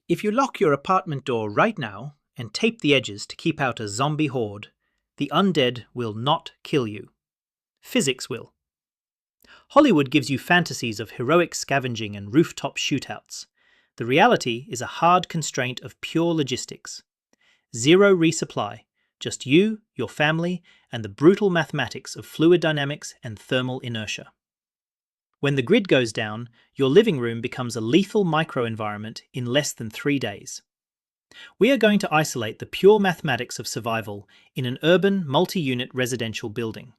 If you lock your apartment door right now and tape the edges to keep out a zombie horde, the undead will not kill you. Physics will. Hollywood gives you fantasies of heroic scavenging and rooftop shootouts. The reality is a hard constraint of pure logistics. Zero resupply, just you, your family, and the brutal mathematics of fluid dynamics and thermal inertia. When the grid goes down, your living room becomes a lethal microenvironment in less than 3 days. We are going to isolate the pure mathematics of survival in an urban, multi-unit residential building.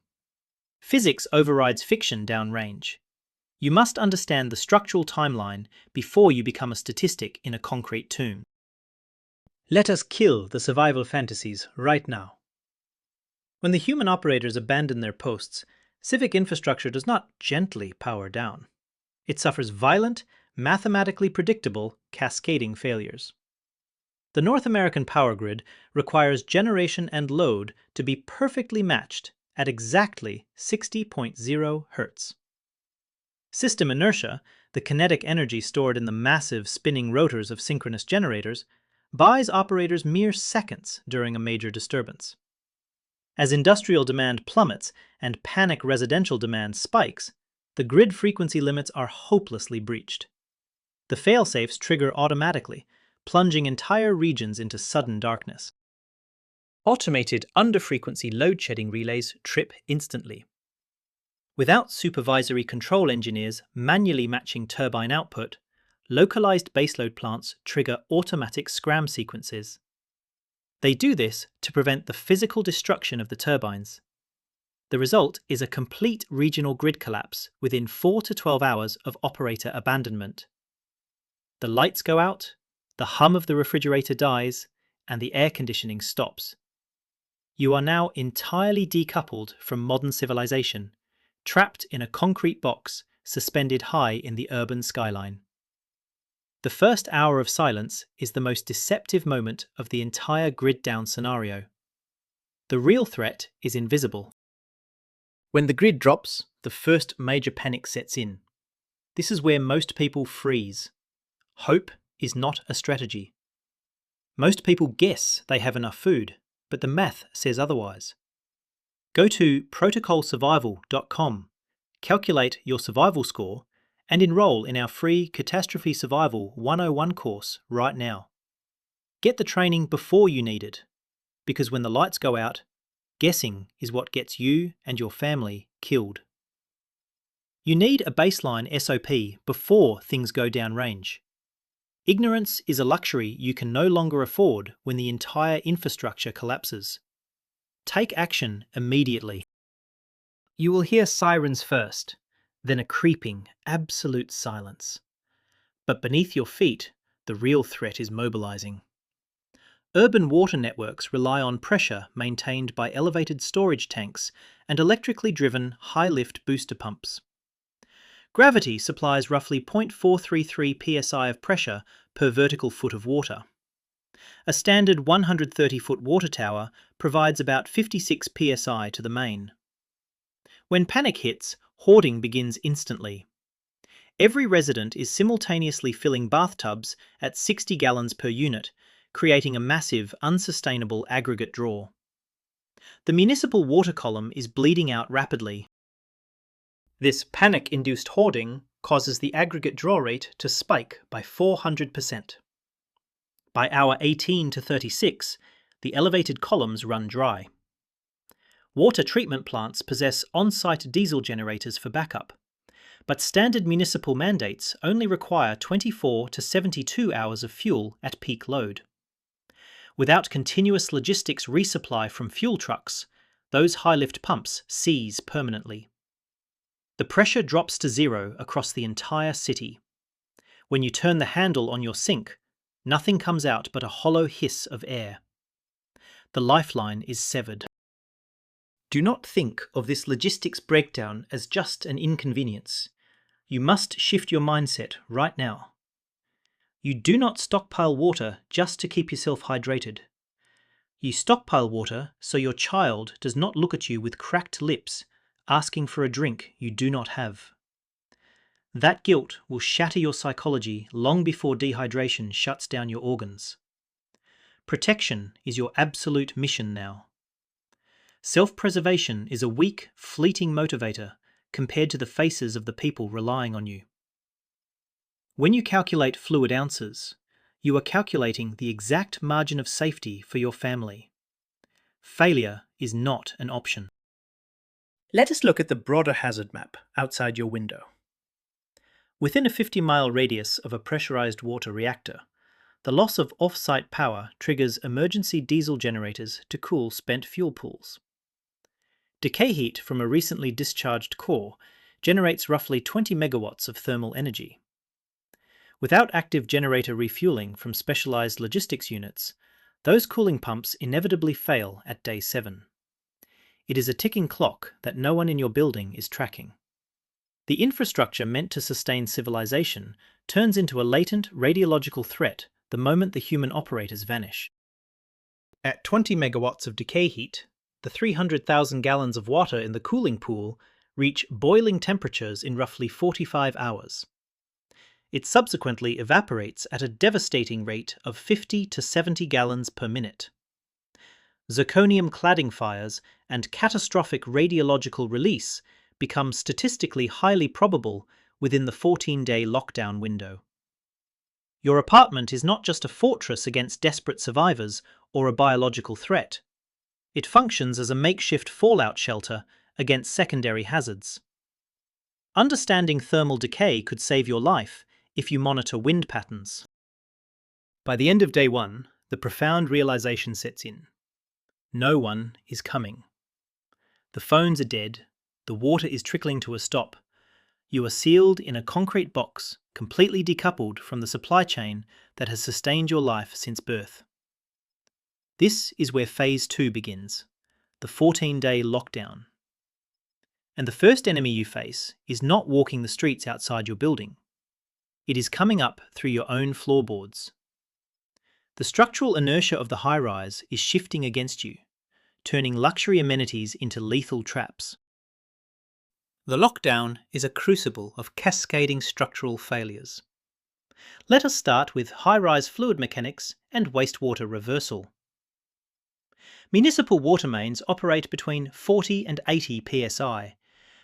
Physics overrides fiction downrange. You must understand the structural timeline before you become a statistic in a concrete tomb. Let us kill the survival fantasies right now. When the human operators abandon their posts, civic infrastructure does not gently power down. It suffers violent, mathematically predictable, cascading failures. The North American power grid requires generation and load to be perfectly matched at exactly 60.0 Hz. System inertia, the kinetic energy stored in the massive spinning rotors of synchronous generators, buys operators mere seconds during a major disturbance. As industrial demand plummets and panic residential demand spikes, the grid frequency limits are hopelessly breached. The failsafes trigger automatically, plunging entire regions into sudden darkness. Automated under-frequency load-shedding relays trip instantly. Without supervisory control engineers manually matching turbine output, localized baseload plants trigger automatic scram sequences. They do this to prevent the physical destruction of the turbines. The result is a complete regional grid collapse within 4 to 12 hours of operator abandonment. The lights go out, the hum of the refrigerator dies, and the air conditioning stops. You are now entirely decoupled from modern civilization, trapped in a concrete box suspended high in the urban skyline. The first hour of silence is the most deceptive moment of the entire grid down scenario. The real threat is invisible. When the grid drops, the first major panic sets in. This is where most people freeze. Hope is not a strategy. Most people guess they have enough food, but the math says otherwise. Go to protocolsurvival.com, calculate your survival score, and enroll in our free Catastrophe Survival 101 course right now. Get the training before you need it, because when the lights go out, guessing is what gets you and your family killed. You need a baseline SOP before things go downrange. Ignorance is a luxury you can no longer afford when the entire infrastructure collapses. Take action immediately. You will hear sirens first, then a creeping, absolute silence. But beneath your feet, the real threat is mobilizing. Urban water networks rely on pressure maintained by elevated storage tanks and electrically driven high-lift booster pumps. Gravity supplies roughly 0.433 psi of pressure per vertical foot of water. A standard 130-foot water tower provides about 56 psi to the main. When panic hits, hoarding begins instantly. Every resident is simultaneously filling bathtubs at 60 gallons per unit, creating a massive, unsustainable aggregate draw. The municipal water column is bleeding out rapidly. This panic-induced hoarding causes the aggregate draw rate to spike by 400%. By hour 18 to 36, the elevated columns run dry. Water treatment plants possess on-site diesel generators for backup, but standard municipal mandates only require 24 to 72 hours of fuel at peak load. Without continuous logistics resupply from fuel trucks, those high-lift pumps seize permanently. The pressure drops to zero across the entire city. When you turn the handle on your sink, nothing comes out but a hollow hiss of air. The lifeline is severed. Do not think of this logistics breakdown as just an inconvenience. You must shift your mindset right now. You do not stockpile water just to keep yourself hydrated. You stockpile water so your child does not look at you with cracked lips, asking for a drink you do not have. That guilt will shatter your psychology long before dehydration shuts down your organs. Protection is your absolute mission now. Self-preservation is a weak, fleeting motivator compared to the faces of the people relying on you. When you calculate fluid ounces, you are calculating the exact margin of safety for your family. Failure is not an option. Let us look at the broader hazard map outside your window. Within a 50-mile radius of a pressurized water reactor, the loss of off-site power triggers emergency diesel generators to cool spent fuel pools. Decay heat from a recently discharged core generates roughly 20 megawatts of thermal energy. Without active generator refueling from specialized logistics units, those cooling pumps inevitably fail at day 7. It is a ticking clock that no one in your building is tracking. The infrastructure meant to sustain civilization turns into a latent radiological threat the moment the human operators vanish. At 20 megawatts of decay heat, the 300,000 gallons of water in the cooling pool reach boiling temperatures in roughly 45 hours. It subsequently evaporates at a devastating rate of 50 to 70 gallons per minute. Zirconium cladding fires and catastrophic radiological release become statistically highly probable within the 14-day lockdown window. Your apartment is not just a fortress against desperate survivors or a biological threat. It functions as a makeshift fallout shelter against secondary hazards. Understanding thermal decay could save your life if you monitor wind patterns. By the end of day 1, the profound realization sets in. No one is coming. The phones are dead, the water is trickling to a stop. You are sealed in a concrete box, completely decoupled from the supply chain that has sustained your life since birth. This is where Phase 2 begins, the 14-day lockdown. And the first enemy you face is not walking the streets outside your building. It is coming up through your own floorboards. The structural inertia of the high-rise is shifting against you, turning luxury amenities into lethal traps. The lockdown is a crucible of cascading structural failures. Let us start with high-rise fluid mechanics and wastewater reversal. Municipal water mains operate between 40 and 80 psi,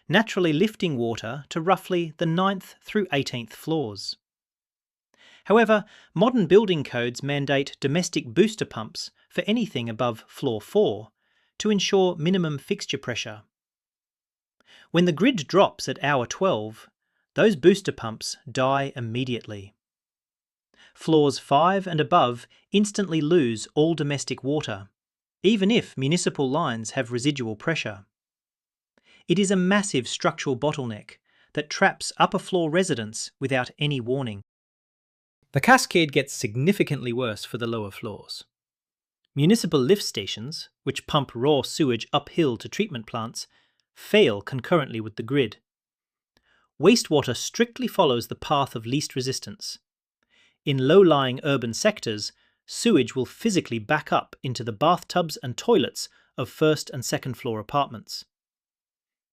naturally lifting water to roughly the 9th through 18th floors. However, modern building codes mandate domestic booster pumps for anything above floor 4 to ensure minimum fixture pressure. When the grid drops at hour 12, those booster pumps die immediately. Floors 5 and above instantly lose all domestic water, even if municipal lines have residual pressure. It is a massive structural bottleneck that traps upper floor residents without any warning. The cascade gets significantly worse for the lower floors. Municipal lift stations, which pump raw sewage uphill to treatment plants, fail concurrently with the grid. Wastewater strictly follows the path of least resistance. In low-lying urban sectors, sewage will physically back up into the bathtubs and toilets of first and second floor apartments.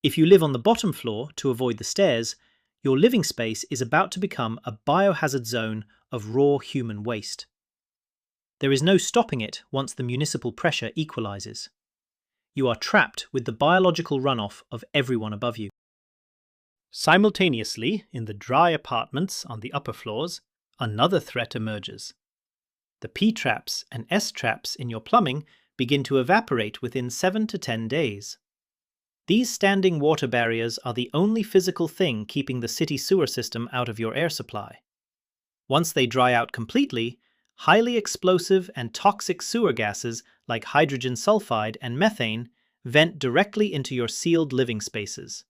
If you live on the bottom floor to avoid the stairs, your living space is about to become a biohazard zone of raw human waste. There is no stopping it once the municipal pressure equalizes. You are trapped with the biological runoff of everyone above you. Simultaneously, in the dry apartments on the upper floors, another threat emerges. The P-traps and S-traps in your plumbing begin to evaporate within 7 to 10 days. These standing water barriers are the only physical thing keeping the city sewer system out of your air supply. Once they dry out completely, highly explosive and toxic sewer gases like hydrogen sulfide and methane vent directly into your sealed living spaces.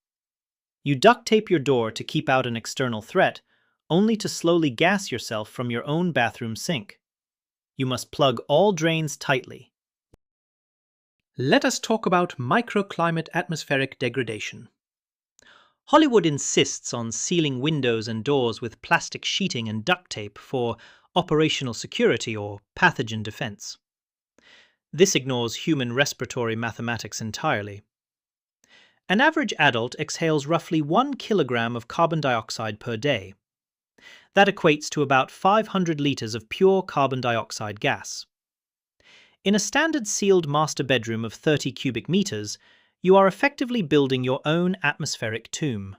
You duct tape your door to keep out an external threat, only to slowly gas yourself from your own bathroom sink. You must plug all drains tightly. Let us talk about microclimate atmospheric degradation. Hollywood insists on sealing windows and doors with plastic sheeting and duct tape for operational security or pathogen defense. This ignores human respiratory mathematics entirely. An average adult exhales roughly 1 kilogram of carbon dioxide per day. That equates to about 500 litres of pure carbon dioxide gas. In a standard sealed master bedroom of 30 cubic metres, you are effectively building your own atmospheric tomb.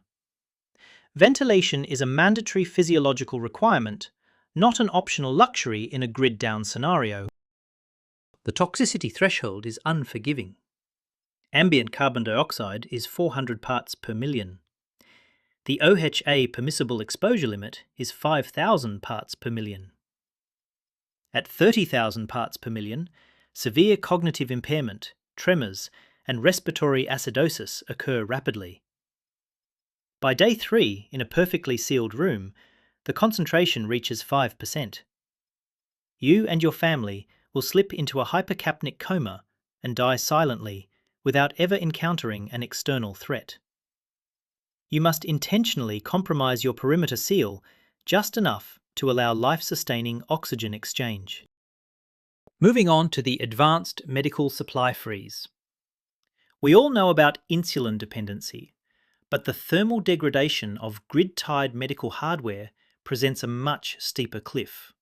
Ventilation is a mandatory physiological requirement, not an optional luxury in a grid-down scenario. The toxicity threshold is unforgiving. Ambient carbon dioxide is 400 parts per million. The OHA permissible exposure limit is 5,000 parts per million. At 30,000 parts per million, severe cognitive impairment, tremors, and respiratory acidosis occur rapidly. By day 3, in a perfectly sealed room, the concentration reaches 5%. You and your family will slip into a hypercapnic coma and die silently without ever encountering an external threat. You must intentionally compromise your perimeter seal just enough to allow life-sustaining oxygen exchange. Moving on to the advanced medical supply freeze. We all know about insulin dependency, but the thermal degradation of grid-tied medical hardware presents a much steeper cliff.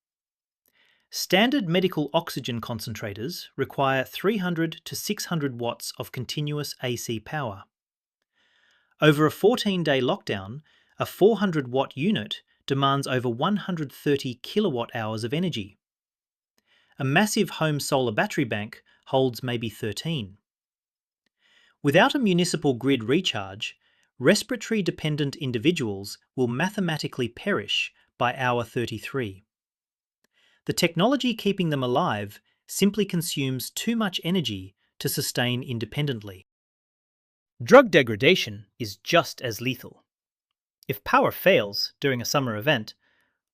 Standard medical oxygen concentrators require 300 to 600 watts of continuous AC power. Over a 14-day lockdown, a 400-watt unit demands over 130 kilowatt-hours of energy. A massive home solar battery bank holds maybe 13. Without a municipal grid recharge, respiratory-dependent individuals will mathematically perish by hour 33. The technology keeping them alive simply consumes too much energy to sustain independently. Drug degradation is just as lethal. If power fails during a summer event,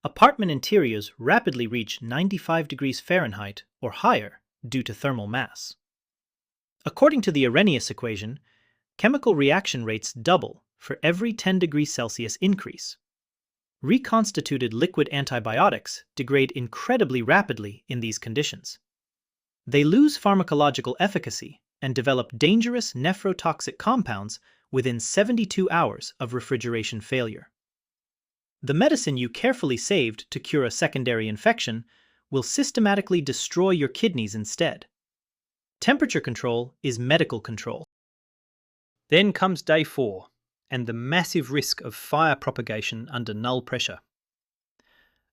apartment interiors rapidly reach 95 degrees Fahrenheit or higher due to thermal mass. According to the Arrhenius equation, chemical reaction rates double for every 10 degrees Celsius increase. Reconstituted liquid antibiotics degrade incredibly rapidly in these conditions. They lose pharmacological efficacy and develop dangerous nephrotoxic compounds within 72 hours of refrigeration failure. The medicine you carefully saved to cure a secondary infection will systematically destroy your kidneys instead. Temperature control is medical control. Then comes day 4, and the massive risk of fire propagation under null pressure.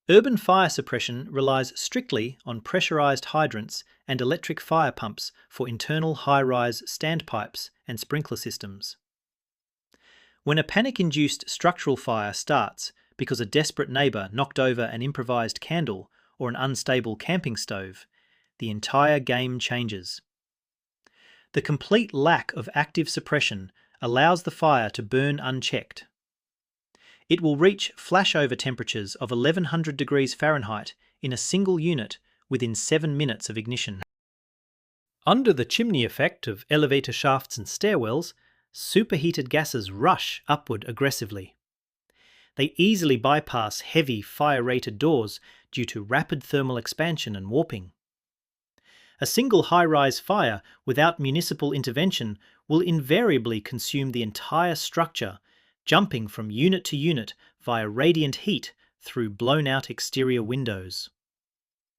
Urban fire suppression relies strictly on pressurized hydrants and electric fire pumps for internal high-rise standpipes and sprinkler systems. When a panic-induced structural fire starts because a desperate neighbour knocked over an improvised candle or an unstable camping stove, the entire game changes. The complete lack of active suppression allows the fire to burn unchecked. It will reach flashover temperatures of 1100 degrees Fahrenheit in a single unit within 7 minutes of ignition. Under the chimney effect of elevator shafts and stairwells, superheated gases rush upward aggressively. They easily bypass heavy fire-rated doors due to rapid thermal expansion and warping. A single high-rise fire without municipal intervention will invariably consume the entire structure, jumping from unit to unit via radiant heat through blown-out exterior windows.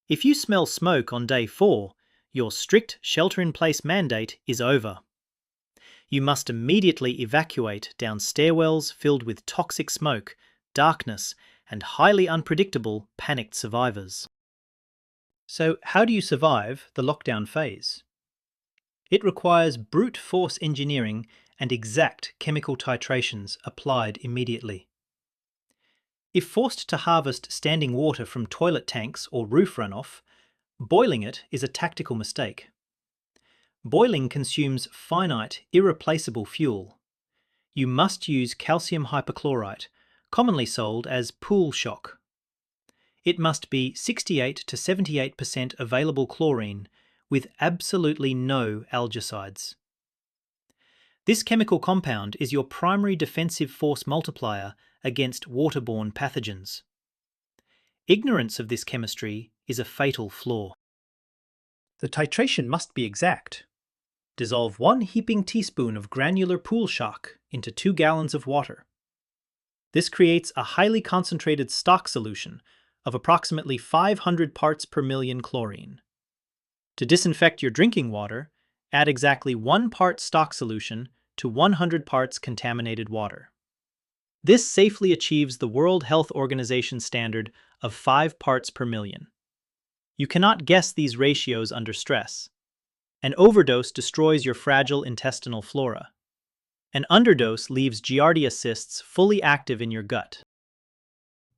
If you smell smoke on day 4, your strict shelter-in-place mandate is over. You must immediately evacuate down stairwells filled with toxic smoke, darkness, and highly unpredictable panicked survivors. So, how do you survive the lockdown phase? It requires brute force engineering and exact chemical titrations applied immediately. If forced to harvest standing water from toilet tanks or roof runoff, boiling it is a tactical mistake. Boiling consumes finite, irreplaceable fuel. You must use calcium hypochlorite, commonly sold as pool shock. It must be 68 to 78% available chlorine with absolutely no algicides. This chemical compound is your primary defensive force multiplier against waterborne pathogens. Ignorance of this chemistry is a fatal flaw. The titration must be exact. Dissolve 1 heaping teaspoon of granular pool shark into 2 gallons of water. This creates a highly concentrated stock solution of approximately 500 parts per million chlorine. To disinfect your drinking water, add exactly 1 part stock solution to 100 parts contaminated water. This safely achieves the World Health Organization standard of 5 parts per million. You cannot guess these ratios under stress. An overdose destroys your fragile intestinal flora. An underdose leaves Giardia cysts fully active in your gut.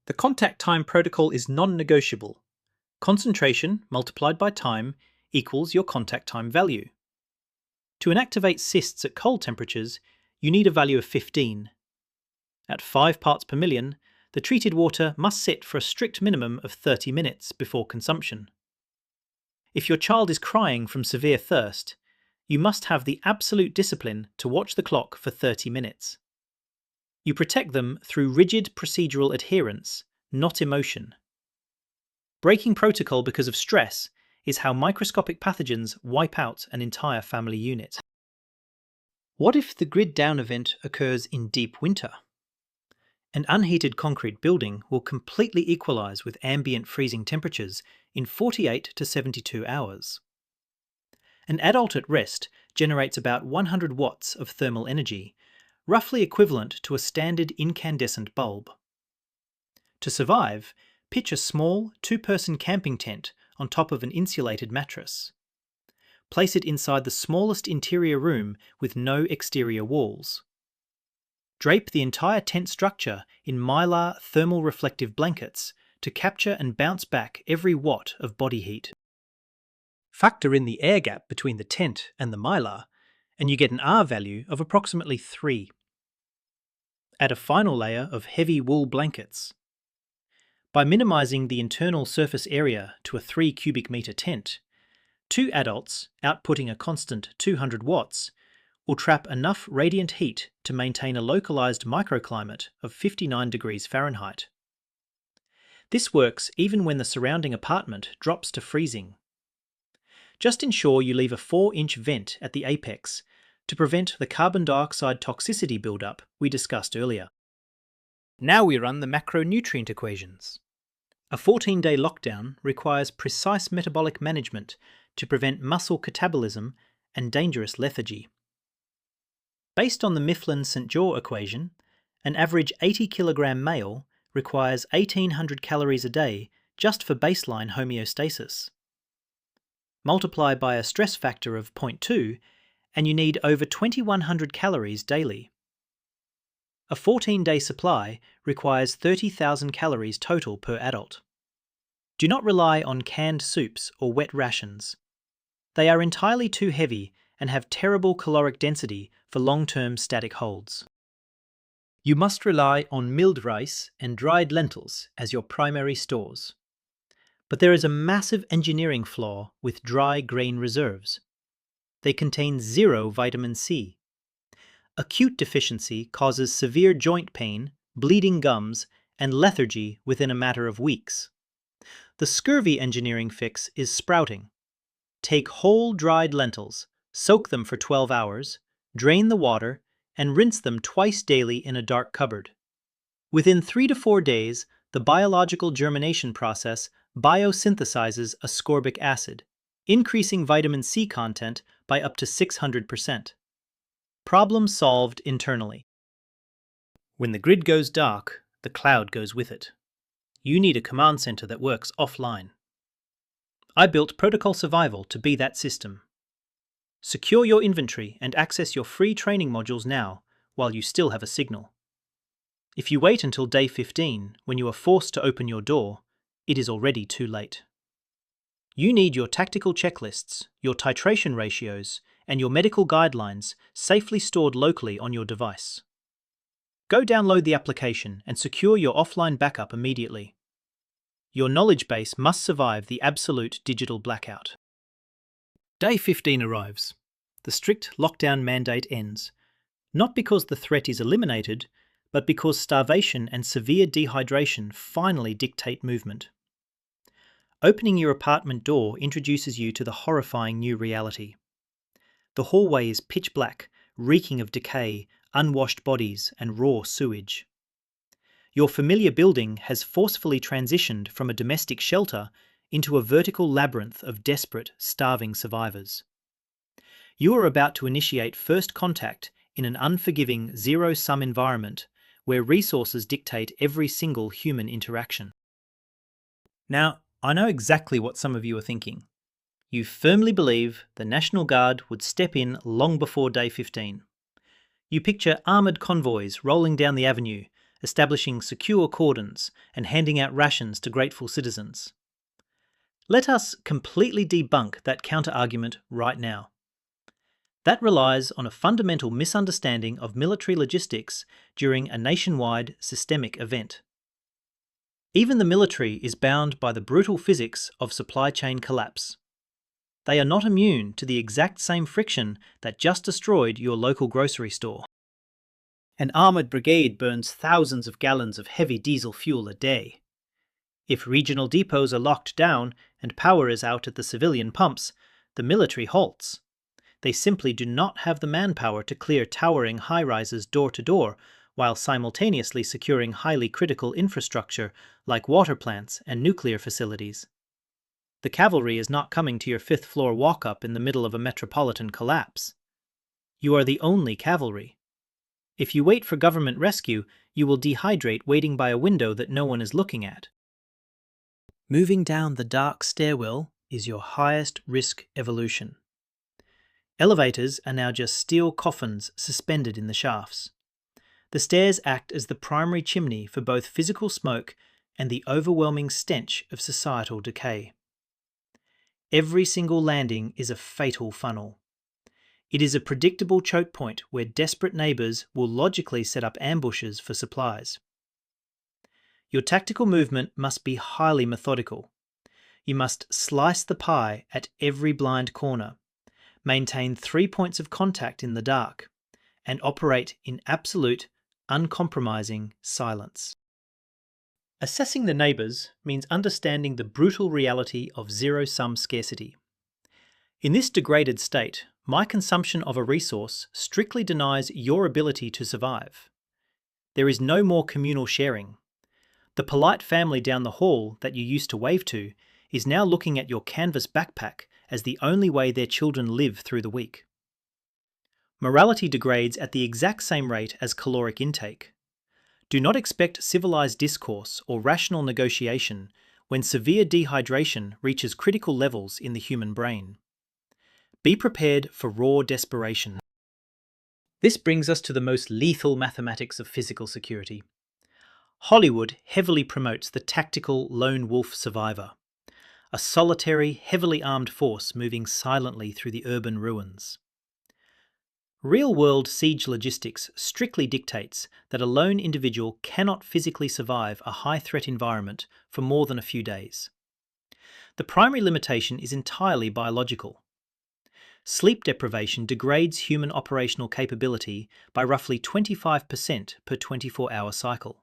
The contact time protocol is non-negotiable. Concentration multiplied by time equals your contact time value. To inactivate cysts at cold temperatures, you need a value of 15. At 5 parts per million, the treated water must sit for a strict minimum of 30 minutes before consumption. If your child is crying from severe thirst, you must have the absolute discipline to watch the clock for 30 minutes. You protect them through rigid procedural adherence, not emotion. Breaking protocol because of stress is how microscopic pathogens wipe out an entire family unit. What if the grid down event occurs in deep winter? An unheated concrete building will completely equalize with ambient freezing temperatures in 48 to 72 hours. An adult at rest generates about 100 watts of thermal energy, roughly equivalent to a standard incandescent bulb. To survive, pitch a small 2-person camping tent on top of an insulated mattress. Place it inside the smallest interior room with no exterior walls. Drape the entire tent structure in mylar thermal reflective blankets to capture and bounce back every watt of body heat. Factor in the air gap between the tent and the mylar, and you get an R value of approximately 3. Add a final layer of heavy wool blankets. By minimizing the internal surface area to a 3 cubic meter tent, 2 adults, outputting a constant 200 watts, will trap enough radiant heat to maintain a localized microclimate of 59 degrees Fahrenheit. This works even when the surrounding apartment drops to freezing. Just ensure you leave a 4-inch vent at the apex to prevent the carbon dioxide toxicity buildup we discussed earlier. Now we run the macronutrient equations. A 14-day lockdown requires precise metabolic management to prevent muscle catabolism and dangerous lethargy. Based on the Mifflin-St. John equation, an average 80-kilogram male requires 1,800 calories a day just for baseline homeostasis. Multiply by a stress factor of 0.2 and you need over 2,100 calories daily. A 14-day supply requires 30,000 calories total per adult. Do not rely on canned soups or wet rations. They are entirely too heavy and have terrible caloric density for long-term static holds. You must rely on milled rice and dried lentils as your primary stores. But there is a massive engineering flaw with dry grain reserves. They contain 0 vitamin C. Acute deficiency causes severe joint pain, bleeding gums, and lethargy within a matter of weeks. The scurvy engineering fix is sprouting. Take whole dried lentils, soak them for 12 hours, drain the water, and rinse them twice daily in a dark cupboard. Within 3 to 4 days, the biological germination process biosynthesizes ascorbic acid, increasing vitamin C content by up to 600%. Problem solved internally. When the grid goes dark, the cloud goes with it. You need a command center that works offline. I built Protocol Survival to be that system. Secure your inventory and access your free training modules now while you still have a signal. If you wait until day 15 when you are forced to open your door, it is already too late. You need your tactical checklists, your titration ratios, and your medical guidelines safely stored locally on your device. Go download the application and secure your offline backup immediately. Your knowledge base must survive the absolute digital blackout. Day 15 arrives. The strict lockdown mandate ends, not because the threat is eliminated, but because starvation and severe dehydration finally dictate movement. Opening your apartment door introduces you to the horrifying new reality. The hallway is pitch black, reeking of decay, unwashed bodies, and raw sewage. Your familiar building has forcefully transitioned from a domestic shelter into a vertical labyrinth of desperate, starving survivors. You are about to initiate first contact in an unforgiving, zero-sum environment where resources dictate every single human interaction. Now, I know exactly what some of you are thinking. You firmly believe the National Guard would step in long before day 15. You picture armoured convoys rolling down the avenue, establishing secure cordons and handing out rations to grateful citizens. Let us completely debunk that counter-argument right now. That relies on a fundamental misunderstanding of military logistics during a nationwide systemic event. Even the military is bound by the brutal physics of supply chain collapse. They are not immune to the exact same friction that just destroyed your local grocery store. An armoured brigade burns thousands of gallons of heavy diesel fuel a day. If regional depots are locked down and power is out at the civilian pumps, the military halts. They simply do not have the manpower to clear towering high-rises door to door while simultaneously securing highly critical infrastructure like water plants and nuclear facilities. The cavalry is not coming to your fifth-floor walk-up in the middle of a metropolitan collapse. You are the only cavalry. If you wait for government rescue, you will dehydrate waiting by a window that no one is looking at. Moving down the dark stairwell is your highest risk evolution. Elevators are now just steel coffins suspended in the shafts. The stairs act as the primary chimney for both physical smoke and the overwhelming stench of societal decay. Every single landing is a fatal funnel. It is a predictable choke point where desperate neighbours will logically set up ambushes for supplies. Your tactical movement must be highly methodical. You must slice the pie at every blind corner, maintain 3 points of contact in the dark, and operate in absolute, uncompromising silence. Assessing the neighbours means understanding the brutal reality of zero-sum scarcity. In this degraded state, my consumption of a resource strictly denies your ability to survive. There is no more communal sharing. The polite family down the hall that you used to wave to is now looking at your canvas backpack as the only way their children live through the week. Morality degrades at the exact same rate as caloric intake. Do not expect civilized discourse or rational negotiation when severe dehydration reaches critical levels in the human brain. Be prepared for raw desperation. This brings us to the most lethal mathematics of physical security. Hollywood heavily promotes the tactical lone wolf survivor, a solitary, heavily armed force moving silently through the urban ruins. Real-world siege logistics strictly dictates that a lone individual cannot physically survive a high-threat environment for more than a few days. The primary limitation is entirely biological. Sleep deprivation degrades human operational capability by roughly 25% per 24-hour cycle.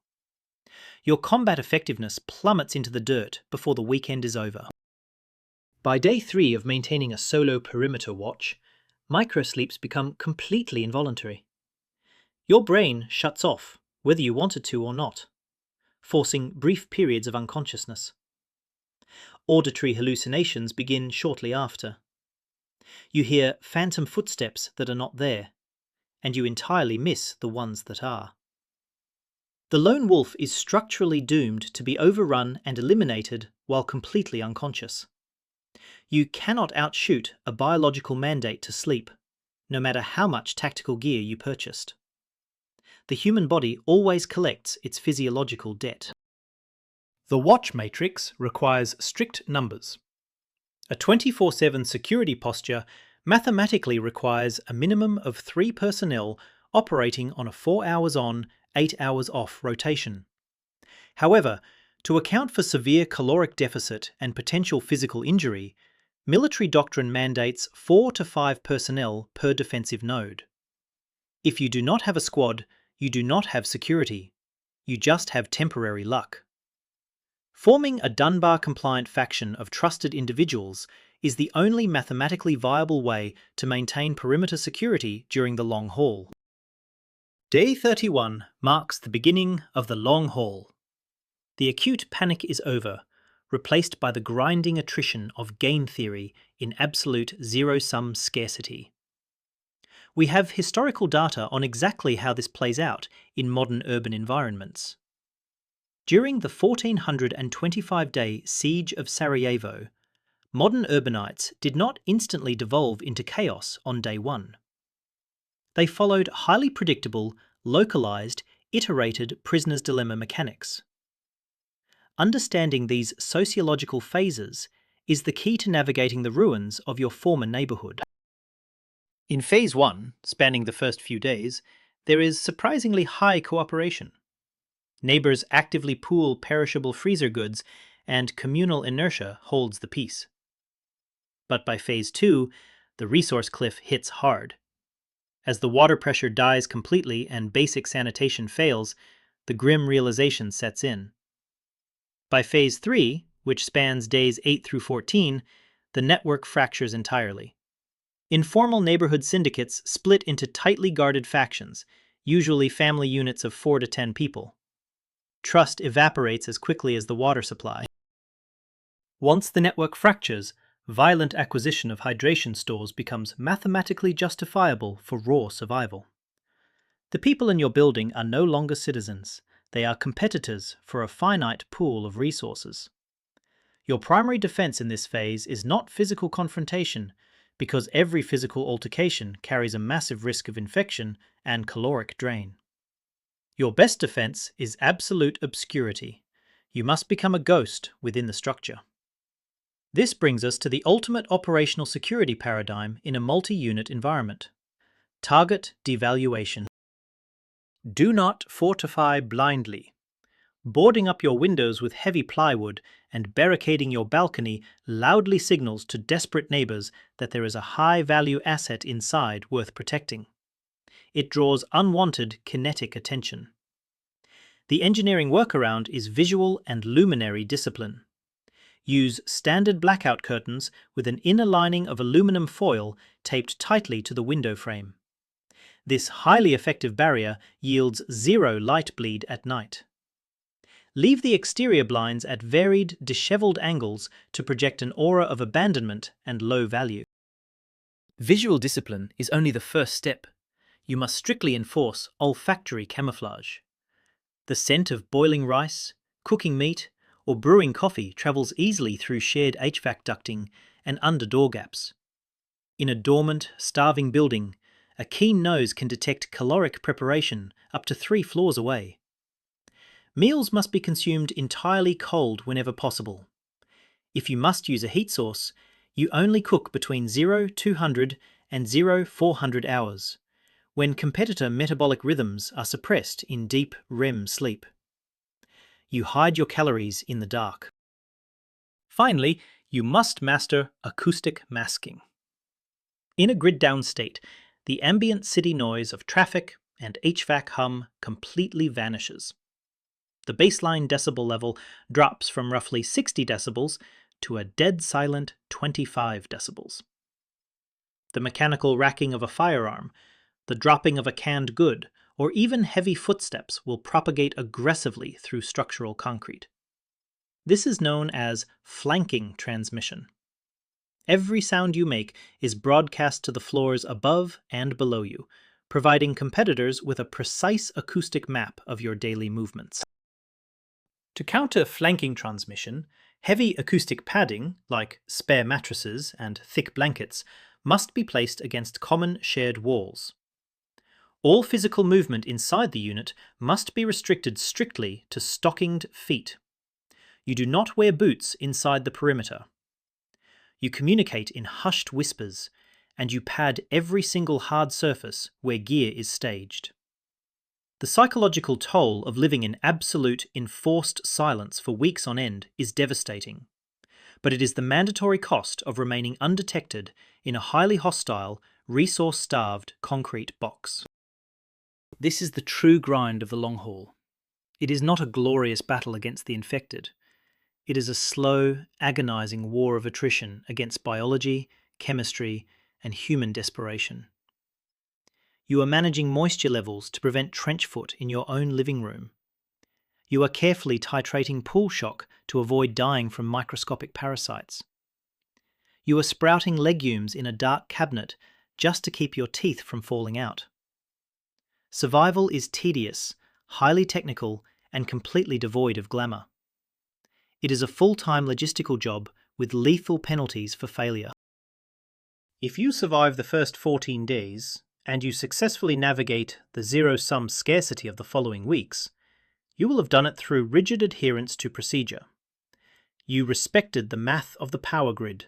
Your combat effectiveness plummets into the dirt before the weekend is over. By day 3 of maintaining a solo perimeter watch, microsleeps become completely involuntary. Your brain shuts off, whether you want it to or not, forcing brief periods of unconsciousness. Auditory hallucinations begin shortly after. You hear phantom footsteps that are not there, and you entirely miss the ones that are. The lone wolf is structurally doomed to be overrun and eliminated while completely unconscious. You cannot outshoot a biological mandate to sleep, no matter how much tactical gear you purchased. The human body always collects its physiological debt. The watch matrix requires strict numbers. A 24/7 security posture mathematically requires a minimum of 3 personnel operating on a 4 hours on, 8 hours off rotation. However, to account for severe caloric deficit and potential physical injury, military doctrine mandates 4 to 5 personnel per defensive node. If you do not have a squad, you do not have security. You just have temporary luck. Forming a Dunbar-compliant faction of trusted individuals is the only mathematically viable way to maintain perimeter security during the long haul. Day 31 marks the beginning of the long haul. The acute panic is over, replaced by the grinding attrition of game theory in absolute zero-sum scarcity. We have historical data on exactly how this plays out in modern urban environments. During the 1425-day siege of Sarajevo, modern urbanites did not instantly devolve into chaos on day one. They followed highly predictable, localized, iterated prisoner's dilemma mechanics. Understanding these sociological phases is the key to navigating the ruins of your former neighborhood. In Phase 1, spanning the first few days, there is surprisingly high cooperation. Neighbors actively pool perishable freezer goods, and communal inertia holds the peace. But by Phase 2, the resource cliff hits hard. As the water pressure dies completely and basic sanitation fails, the grim realization sets in. By Phase 3, which spans days 8 through 14, the network fractures entirely. Informal neighborhood syndicates split into tightly guarded factions, usually family units of 4 to 10 people. Trust evaporates as quickly as the water supply. Once the network fractures, violent acquisition of hydration stores becomes mathematically justifiable for raw survival. The people in your building are no longer citizens. They are competitors for a finite pool of resources. Your primary defense in this phase is not physical confrontation, because every physical altercation carries a massive risk of infection and caloric drain. Your best defense is absolute obscurity. You must become a ghost within the structure. This brings us to the ultimate operational security paradigm in a multi-unit environment: target devaluation. Do not fortify blindly. Boarding up your windows with heavy plywood and barricading your balcony loudly signals to desperate neighbors that there is a high-value asset inside worth protecting. It draws unwanted kinetic attention. The engineering workaround is visual and luminary discipline. Use standard blackout curtains with an inner lining of aluminum foil taped tightly to the window frame. This highly effective barrier yields zero light bleed at night. Leave the exterior blinds at varied, disheveled angles to project an aura of abandonment and low value. Visual discipline is only the first step. You must strictly enforce olfactory camouflage. The scent of boiling rice, cooking meat, or brewing coffee travels easily through shared HVAC ducting and under door gaps. In a dormant, starving building, a keen nose can detect caloric preparation up to 3 floors away. Meals must be consumed entirely cold whenever possible. If you must use a heat source, you only cook between 0200 and 0400 hours, when competitor metabolic rhythms are suppressed in deep REM sleep. You hide your calories in the dark. Finally, you must master acoustic masking. In a grid-down state, the ambient city noise of traffic and HVAC hum completely vanishes. The baseline decibel level drops from roughly 60 decibels to a dead silent 25 decibels. The mechanical racking of a firearm, the dropping of a canned good, or even heavy footsteps will propagate aggressively through structural concrete. This is known as flanking transmission. Every sound you make is broadcast to the floors above and below you, providing competitors with a precise acoustic map of your daily movements. To counter flanking transmission, heavy acoustic padding, like spare mattresses and thick blankets, must be placed against common shared walls. All physical movement inside the unit must be restricted strictly to stockinged feet. You do not wear boots inside the perimeter. You communicate in hushed whispers, and you pad every single hard surface where gear is staged. The psychological toll of living in absolute, enforced silence for weeks on end is devastating, but it is the mandatory cost of remaining undetected in a highly hostile, resource-starved concrete box. This is the true grind of the long haul. It is not a glorious battle against the infected. It is a slow, agonizing war of attrition against biology, chemistry, and human desperation. You are managing moisture levels to prevent trench foot in your own living room. You are carefully titrating pool shock to avoid dying from microscopic parasites. You are sprouting legumes in a dark cabinet just to keep your teeth from falling out. Survival is tedious, highly technical, and completely devoid of glamour. It is a full-time logistical job with lethal penalties for failure. If you survive the first 14 days, and you successfully navigate the zero-sum scarcity of the following weeks, you will have done it through rigid adherence to procedure. You respected the math of the power grid,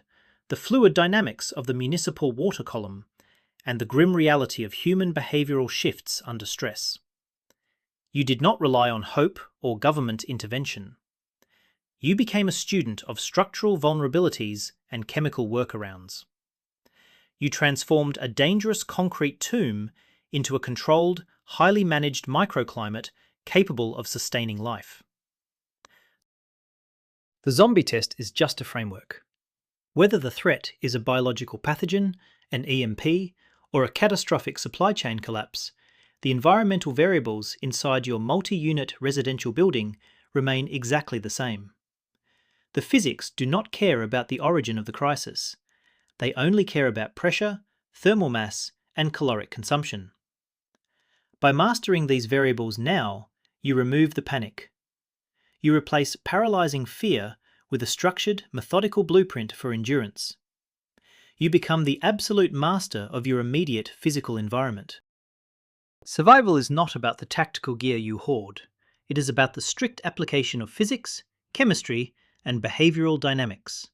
the fluid dynamics of the municipal water column, and the grim reality of human behavioural shifts under stress. You did not rely on hope or government intervention. You became a student of structural vulnerabilities and chemical workarounds. You transformed a dangerous concrete tomb into a controlled, highly managed microclimate capable of sustaining life. The zombie test is just a framework. Whether the threat is a biological pathogen, an EMP, or a catastrophic supply chain collapse, the environmental variables inside your multi-unit residential building remain exactly the same. The physics do not care about the origin of the crisis. They only care about pressure, thermal mass, and caloric consumption. By mastering these variables now, you remove the panic. You replace paralyzing fear with a structured, methodical blueprint for endurance. You become the absolute master of your immediate physical environment. Survival is not about the tactical gear you hoard. It is about the strict application of physics, chemistry, and behavioral dynamics.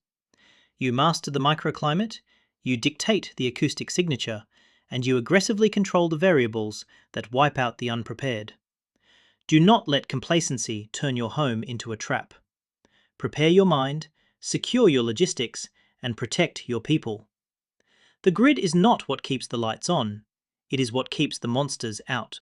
You master the microclimate, you dictate the acoustic signature, and you aggressively control the variables that wipe out the unprepared. Do not let complacency turn your home into a trap. Prepare your mind, secure your logistics, and protect your people. The grid is not what keeps the lights on, it is what keeps the monsters out.